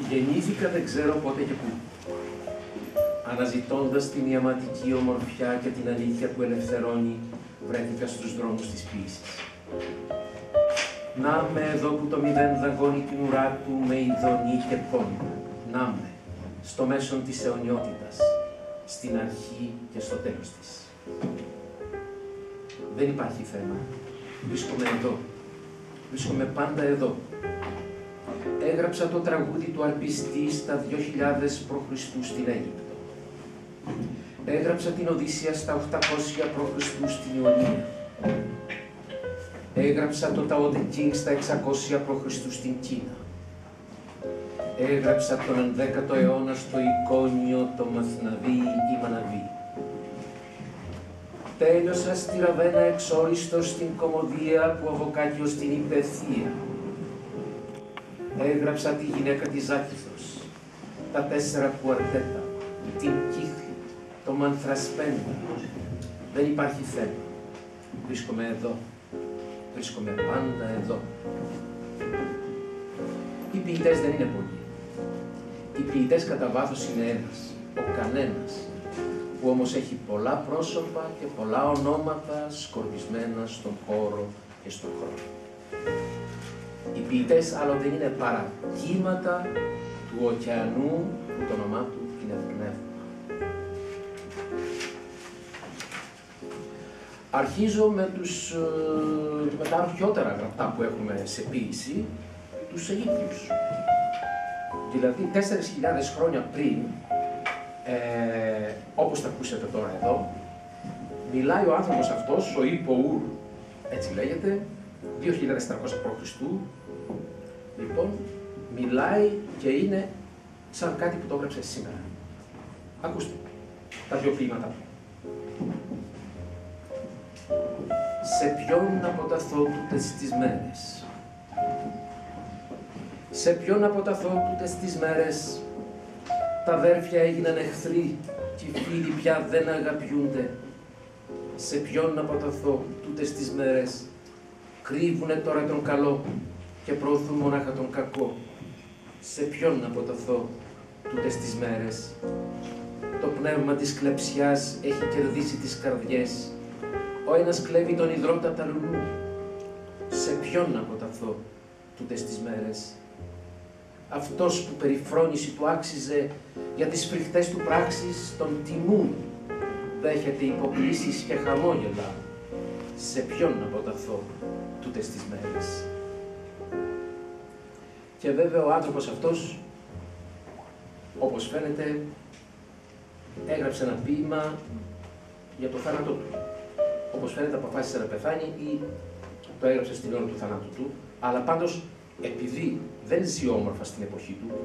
Γεννήθηκα δεν ξέρω πότε και πού, αναζητώντας την ιαματική ομορφιά και την αλήθεια που ελευθερώνει, βρέθηκα στους δρόμους της ποίησης. Να με εδώ που το μηδέν δαγκώνει την ουρά του με ειδονή και πόντα. Να με, στο μέσον της αιωνιότητας, στην αρχή και στο τέλος της. Δεν υπάρχει θέμα. Βρίσκομαι εδώ. Βρίσκομαι πάντα εδώ. Έγραψα το τραγούδι του αρπιστή στα 2000 π.Χ. στην Αίγυπτο. Έγραψα την Οδύσσεια στα 800 π.Χ. στην Ιωνία. Έγραψα το Ταο Τε Κίνγκ στα 600 π.Χ. στην Κίνα. Έγραψα τον 11ο αιώνα στο Εικόνιο το Μαθναβή ή Μαναβή. Τέλειωσα στη Ραβένα εξόριστο στην κομμωδία που αβοκάκιο στην είπε θεία. Έγραψα τη γυναίκα της Ζάκηθος, τα 4 κουαρτέτα, την Κύχλη, το Μανθρασπέντα. Δεν υπάρχει θέμα. Βρίσκομαι εδώ. Βρίσκομαι πάντα εδώ. Οι ποιητές δεν είναι πολλοί. Οι ποιητές κατά βάθος είναι ένας, ο κανένας, που όμως έχει πολλά πρόσωπα και πολλά ονόματα σκορπισμένα στον χώρο και στον χρόνο. Οι ποιητές άλλοτε είναι παρά κύματα του ωκεανού που το όνομά του είναι πνεύμα. Αρχίζω με τα αρχαιότερα γραπτά που έχουμε σε ποίηση, τους Αιγύπτιους. Δηλαδή 4.000 χρόνια πριν, όπως τα ακούσατε τώρα εδώ, μιλάει ο άνθρωπος αυτός, ο Ιποούρ, έτσι λέγεται, 2.400 π.Χ. Λοιπόν, μιλάει και είναι σαν κάτι που το έγραψε σήμερα. Ακούστε τα δύο ποίηματα του. Σε ποιον αποταθώ τούτες τις μέρες. Σε ποιον αποταθώ τούτες τις μέρες. Τα αδέρφια έγιναν εχθροί και οι φίλοι πια δεν αγαπιούνται. Σε ποιον αποταθώ τούτες τις μέρες. Κρύβουνε τώρα τον καλό και προωθούν μονάχα τον κακό. Σε ποιον αποταθώ τούτες τις μέρες. Το πνεύμα της κλεψιάς έχει κερδίσει τις καρδιές. Ο ένας κλέβει τον υδρότα τα λουλού. Σε ποιον αποταθώ τούτες τις μέρες. Αυτός που περιφρόνηση του άξιζε για τις φρικτές του πράξεις τον τιμούν. Δέχεται υποκλήσεις και χαμόγελα. Σε ποιον αποταθώ τούτες τις μέρες. Και βέβαια ο άνθρωπος αυτός, όπως φαίνεται, έγραψε ένα ποίημα για το θάνατό του. Όπως φαίνεται αποφάσισε να πεθάνει ή το έγραψε στην ώρα του θανάτου του, αλλά πάντως επειδή δεν ζει όμορφα στην εποχή του,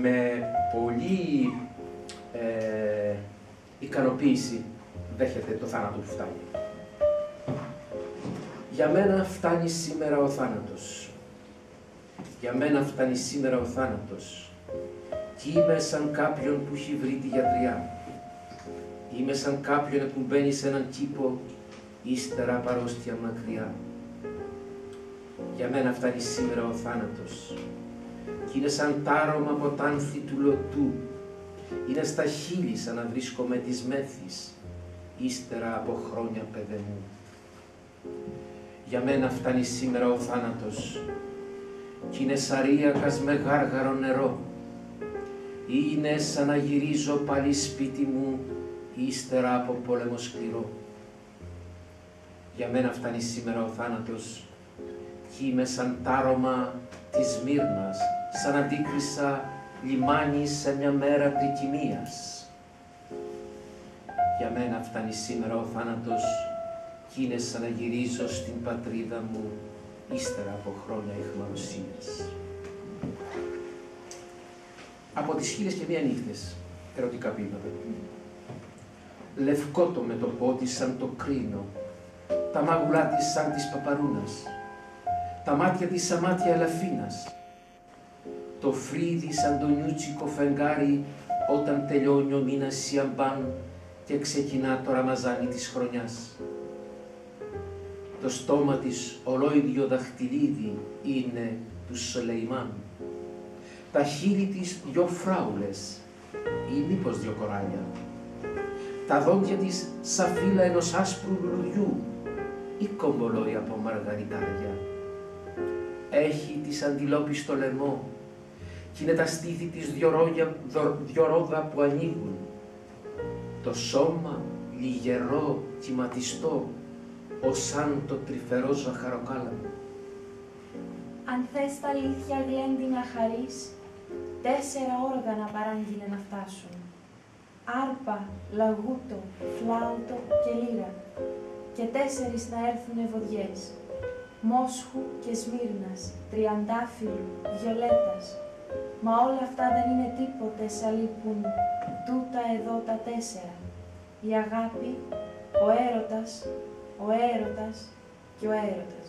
με πολύ ικανοποίηση δέχεται το θάνατο που φτάνει. Για μένα φτάνει σήμερα ο θάνατος. Για μένα φτάνει σήμερα ο θάνατος. Κι είμαι σαν κάποιον που έχει βρει τη γιατριά. Είμαι σαν κάποιον που μπαίνει σε έναν κήπο, ύστερα από αρρώστια μακριά. Για μένα φτάνει σήμερα ο θάνατος. Κι είναι σαν τάρωμα από τ' άνθη του λωτού. Είναι στα χείλη σαν να βρίσκομαι της μέθης, ύστερα από χρόνια παιδεμού. Για μένα φτάνει σήμερα ο θάνατος. Κι είναι σαρίακας με γάργαρο νερό. Είναι σαν να γυρίζω πάλι σπίτι μου, ύστερα από πόλεμο σκληρό. Για μένα φτάνει σήμερα ο θάνατος. Κι είμαι σαν τάρωμα της Σμύρνας, σαν αντίκρισα λιμάνι σε μια μέρα τρικυμίας. Για μένα φτάνει σήμερα ο θάνατος. Κι είναι σαν να γυρίζω στην πατρίδα μου, ύστερα από χρόνια αιχμαλωσίας. Από τις 1001 νύχτες, ερωτικά ποίηματα. Λευκό το μετωπό της σαν το κρίνο, τα μάγουλά της σαν της παπαρούνας, τα μάτια της σαν μάτια ελαφίνας, το φρύδι σαν το νιούτσικο φεγγάρι όταν τελειώνει ο μήνας Σιαμπάν και ξεκινά το Ραμαζάνι της χρονιάς. Το στόμα της ολόιδιο δαχτυλίδι είναι του Σολεϊμάν. τα χείλη της δυο φράουλες ή μήπως δυο κοράλια, τα δόντια της σαν φύλλα ενός άσπρου λουλουδιού ή κομπολόι από μαργαριτάρια. Έχει της αντιλόπης στο λαιμό κι είναι τα στήθη της δυο ρόδα που ανοίγουν. Το σώμα λιγερό, κυματιστό, ως σαν το τρυφερό ζαχαροκάλαμο. Αν θες τα αλήθεια γλέντι να χαρείς, 4 όργανα παράγγειλε να φτάσουν. Άρπα, λαγούτο, φλάουτο και λύρα. Και 4 να έρθουνε βοδιές. Μόσχου και Σμύρνας, τριαντάφυλλου, βιολέτας. Μα όλα αυτά δεν είναι τίποτε σαν λείπουν τούτα εδώ τα 4. Η αγάπη, ο έρωτας και ο έρωτας.